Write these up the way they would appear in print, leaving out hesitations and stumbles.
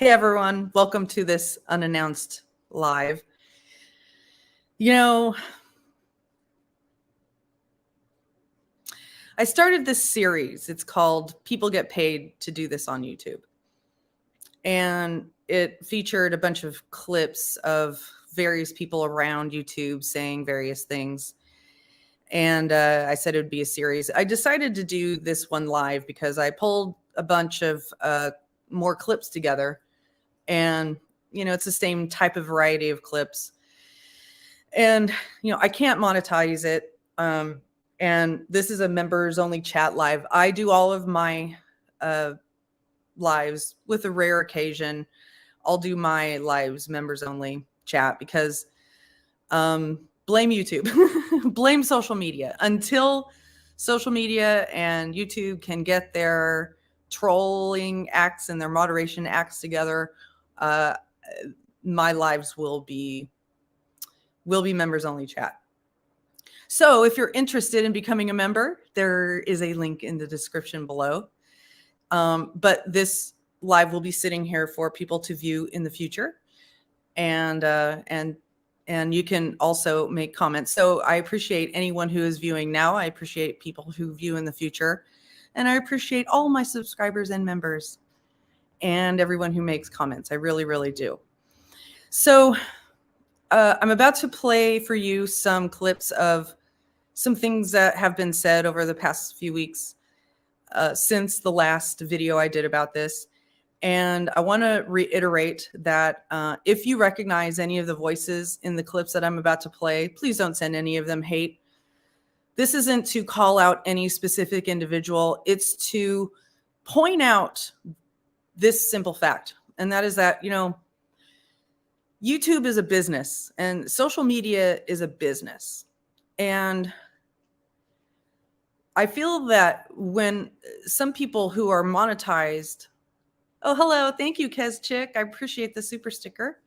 Hey everyone, welcome to this unannounced live. You know, I started this series. It's called People Get Paid to Do This on YouTube. And it featured a bunch of clips of various people around YouTube saying various things. And I said it would be a series. I decided to do this one live because I pulled a bunch of more clips together. And, it's the same type of variety of clips. And, I can't monetize it. And this is a members only chat live. I do all of my lives with a rare occasion. I'll do my lives members only chat because blame YouTube, blame social media. Until social media and YouTube can get their trolling acts and their moderation acts together, my lives will be members only chat. So if you're interested in becoming a member, there is a link in the description below. But this live will be sitting here for people to view in the future. And you can also make comments. So I appreciate anyone who is viewing now. I appreciate people who view in the future. And I appreciate all my subscribers and members and everyone who makes comments. I really, really do. So I'm about to play for you some clips of some things that have been said over the past few weeks since the last video I did about this. And I want to reiterate that if you recognize any of the voices in the clips that I'm about to play, please don't send any of them hate. This isn't to call out any specific individual. It's to point out this simple fact. And that is that, YouTube is a business and social media is a business. And I feel that when some people who are monetized, oh, hello, thank you, Kezchick. I appreciate the super sticker.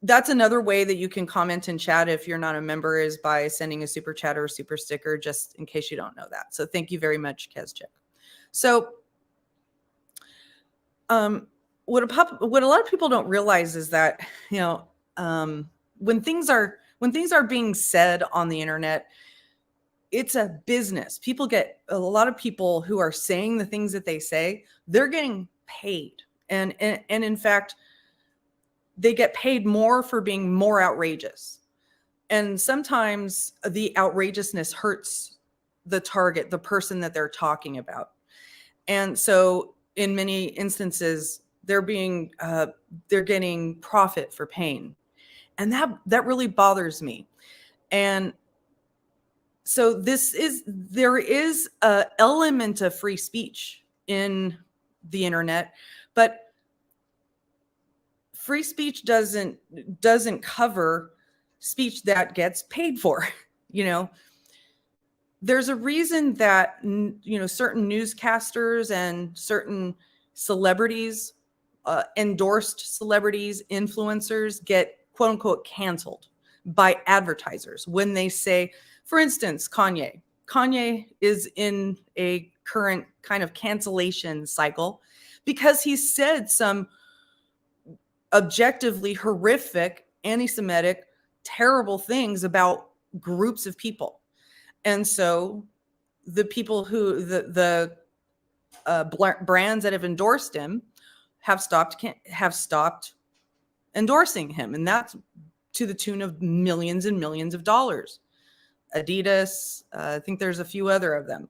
That's another way that you can comment and chat if you're not a member is by sending a super chat or a super sticker, just in case you don't know that. So thank you very much, Kezchick. So what a lot of people don't realize is that, when things are being said on the internet, it's a business. A lot of people who are saying the things that they say, they're getting paid. And in fact, they get paid more for being more outrageous. And sometimes the outrageousness hurts the target, the person that they're talking about. And so in many instances, they're getting profit for pain. And that really bothers me. And so there is an element of free speech in the internet, but free speech doesn't cover speech that gets paid for. There's a reason that certain newscasters and certain celebrities, endorsed celebrities, influencers get quote unquote canceled by advertisers when they say, for instance, Kanye is in a current kind of cancellation cycle because he said some objectively horrific, anti-Semitic, terrible things about groups of people. And so the people who the brands that have endorsed him have stopped endorsing him, and that's to the tune of millions and millions of dollars. Adidas, I think there's a few other of them.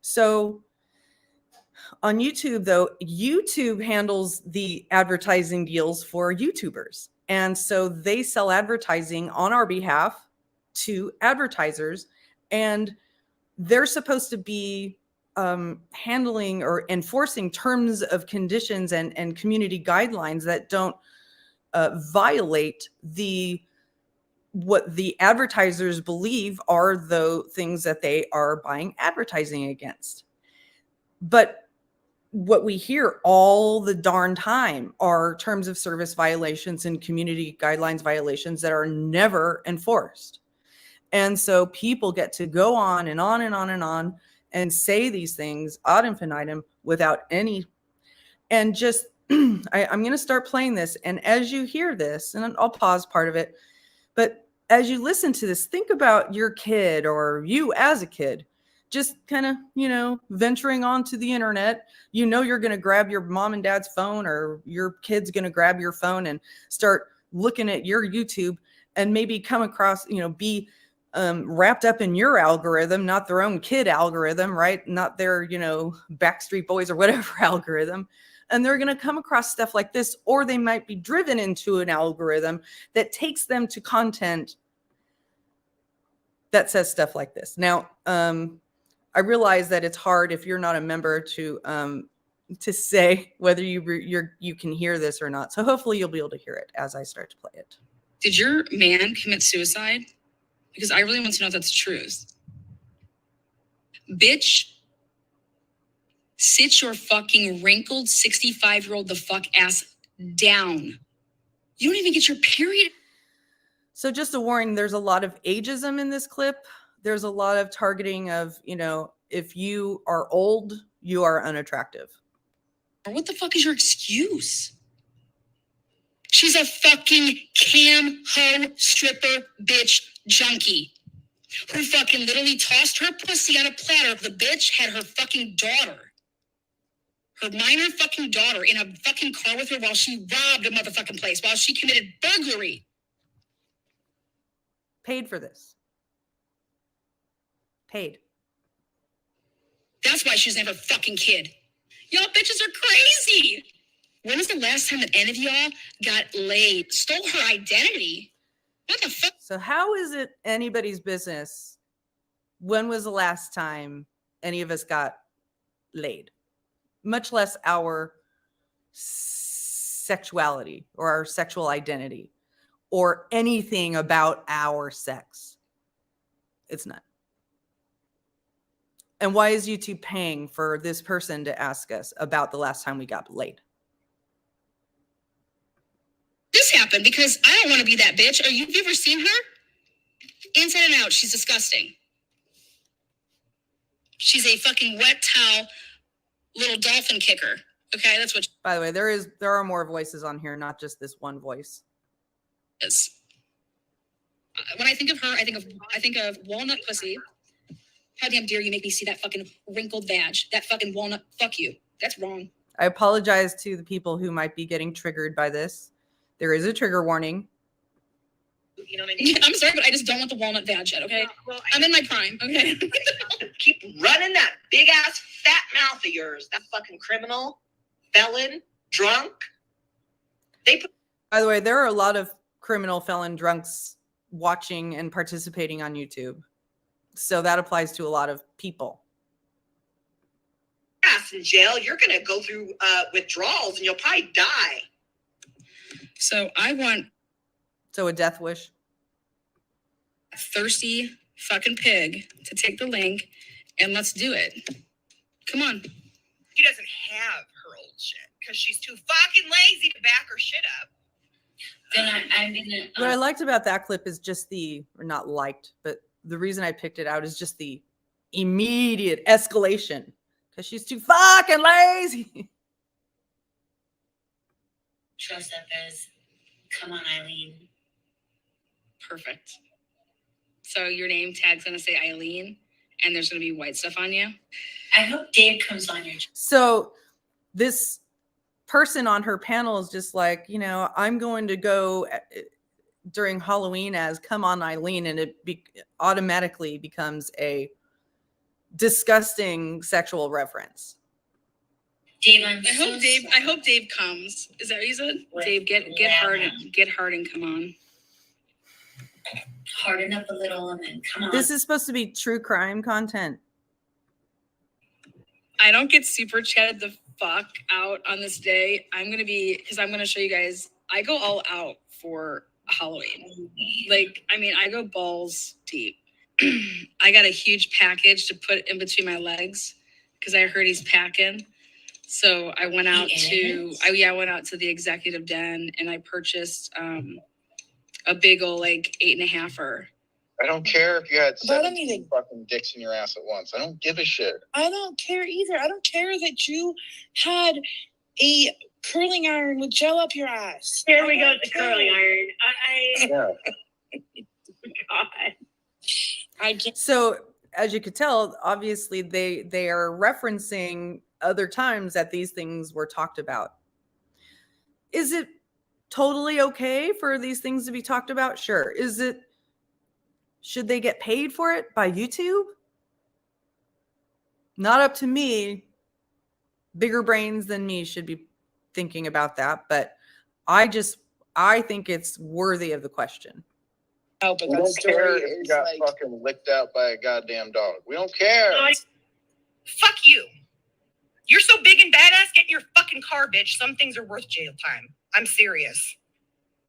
So on YouTube, though, YouTube handles the advertising deals for YouTubers. And so they sell advertising on our behalf to advertisers, and they're supposed to be handling or enforcing terms of conditions and community guidelines that don't violate what the advertisers believe are the things that they are buying advertising against. But what we hear all the darn time are terms of service violations and community guidelines violations that are never enforced. And so people get to go on and on and on and on and say these things ad infinitum without any And just, I'm going to start playing this. And as you hear this, and I'll pause part of it, but as you listen to this, think about your kid or you as a kid, just kind of, venturing onto the internet. You're going to grab your mom and dad's phone, or your kid's going to grab your phone and start looking at your YouTube and maybe come across, be wrapped up in your algorithm, not their own kid algorithm, right? Not their, Backstreet Boys or whatever algorithm. And they're going to come across stuff like this, or they might be driven into an algorithm that takes them to content that says stuff like this. Now, I realize that it's hard if you're not a member to say whether you can hear this or not. So hopefully you'll be able to hear it as I start to play it. Did your man commit suicide? Because I really want to know if that's the truth. Bitch, sit your fucking wrinkled 65-year-old the fuck ass down. You don't even get your period. So just a warning, there's a lot of ageism in this clip. There's a lot of targeting of, if you are old, you are unattractive. What the fuck is your excuse? She's a fucking cam hoe stripper bitch junkie who fucking literally tossed her pussy on a platter. The bitch had her fucking daughter, her minor fucking daughter, in a fucking car with her while she robbed a motherfucking place, while she committed burglary. Paid for this. Paid. That's why she doesn't have her fucking kid. Y'all bitches are crazy. When was the last time that any of y'all got laid? Stole her identity? What the fuck? So how is it anybody's business? When was the last time any of us got laid? Much less our sexuality or our sexual identity or anything about our sex. It's not. And why is YouTube paying for this person to ask us about the last time we got laid? This happened because I don't want to be that bitch. Have you ever seen her? Inside and out, she's disgusting. She's a fucking wet towel little dolphin kicker. Okay, that's what. By the way, there are more voices on here, not just this one voice. Is. When I think of her, I think of walnut pussy. How damn dare you make me see that fucking wrinkled vag? That fucking walnut. Fuck you. That's wrong. I apologize to the people who might be getting triggered by this. There is a trigger warning. You know what I mean? I'm sorry, but I just don't want the walnut vag yet, okay? Well, I'm in my prime, okay? Keep running that big ass fat mouth of yours. That fucking criminal, felon, drunk. By the way, there are a lot of criminal, felon, drunks watching and participating on YouTube. So that applies to a lot of people. Ass in jail, you're going to go through withdrawals and you'll probably die. So a death wish. A thirsty fucking pig to take the link and let's do it. Come on. She doesn't have her old shit because she's too fucking lazy to back her shit up. Then I'm gonna. What I liked about that clip is just not liked, but the reason I picked it out is just the immediate escalation because she's too fucking lazy. Trust up as, come on, Eileen. Perfect. So your name tag's going to say Eileen, and there's going to be white stuff on you? I hope Dave comes on your... So this person on her panel is just like, I'm going to go during Halloween as come on, Eileen, and it automatically becomes a disgusting sexual reference. Dave, I hope Dave comes. Is that what you said? Dave, get hard and come on. Harden up a little and then come on. This is supposed to be true crime content. I don't get super chatted the fuck out on this day. I'm going to show you guys. I go all out for Halloween. I go balls deep. I got a huge package to put in between my legs because I heard he's packing. So I went out I went out to the executive den and I purchased a big old 8.5-er. I don't care if you had 17 fucking dicks in your ass at once. I don't give a shit. I don't care either. I don't care that you had A curling iron with gel up your ass. Here we go with the curling iron. Yeah. God. I can't. So as you could tell, obviously they are referencing other times that these things were talked about. Is it totally okay for these things to be talked about? Sure. Should they get paid for it by YouTube? Not up to me. Bigger brains than me should be thinking about that, but I think it's worthy of the question. Oh, but We that don't care story if you is got like, fucking licked out by a goddamn dog. We don't care. Fuck you. You're so big and badass, get in your fucking car, bitch. Some things are worth jail time. I'm serious.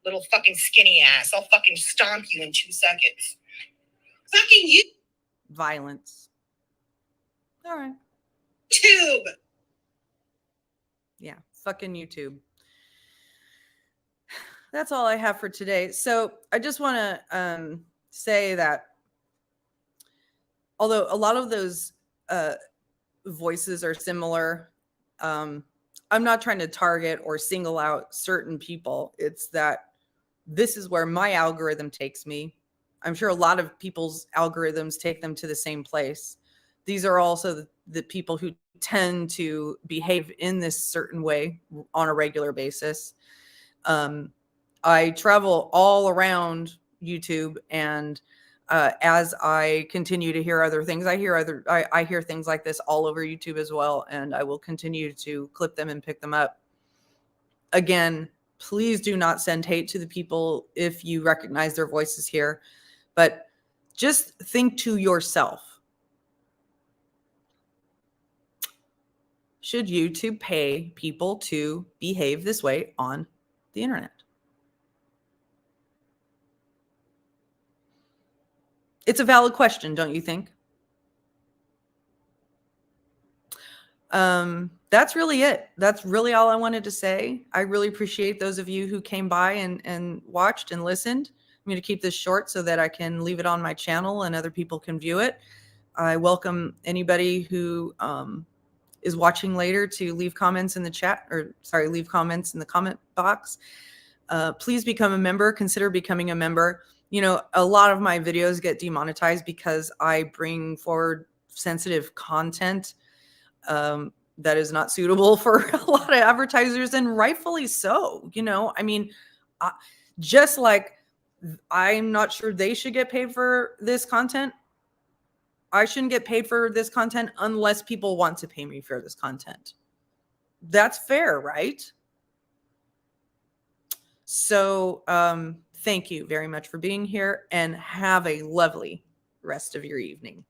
Little fucking skinny ass. I'll fucking stomp you in 2 seconds. Fucking Violence. All right. YouTube. Yeah, fucking YouTube. That's all I have for today. So I just want to say that although a lot of those voices are similar, I'm not trying to target or single out certain people. It's that this is where my algorithm takes me. I'm sure a lot of people's algorithms take them to the same place. These are also the people who tend to behave in this certain way on a regular basis. I travel all around YouTube, and as I continue to hear other things, I hear things like this all over YouTube as well, and I will continue to clip them and pick them up. Again, please do not send hate to the people if you recognize their voices here, but just think to yourself, should YouTube pay people to behave this way on the internet? It's a valid question, don't you think? That's really it. That's really all I wanted to say. I really appreciate those of you who came by and watched and listened. I'm going to keep this short so that I can leave it on my channel and other people can view it. I welcome anybody who is watching later to leave comments in the chat, or sorry, leave comments in the comment box. Please become a member. Consider becoming a member. You know, a lot of my videos get demonetized because I bring forward sensitive content that is not suitable for a lot of advertisers, and rightfully so. You know, I mean, just like I'm not sure they should get paid for this content, I shouldn't get paid for this content unless people want to pay me for this content. That's fair, right? So thank you very much for being here, and have a lovely rest of your evening.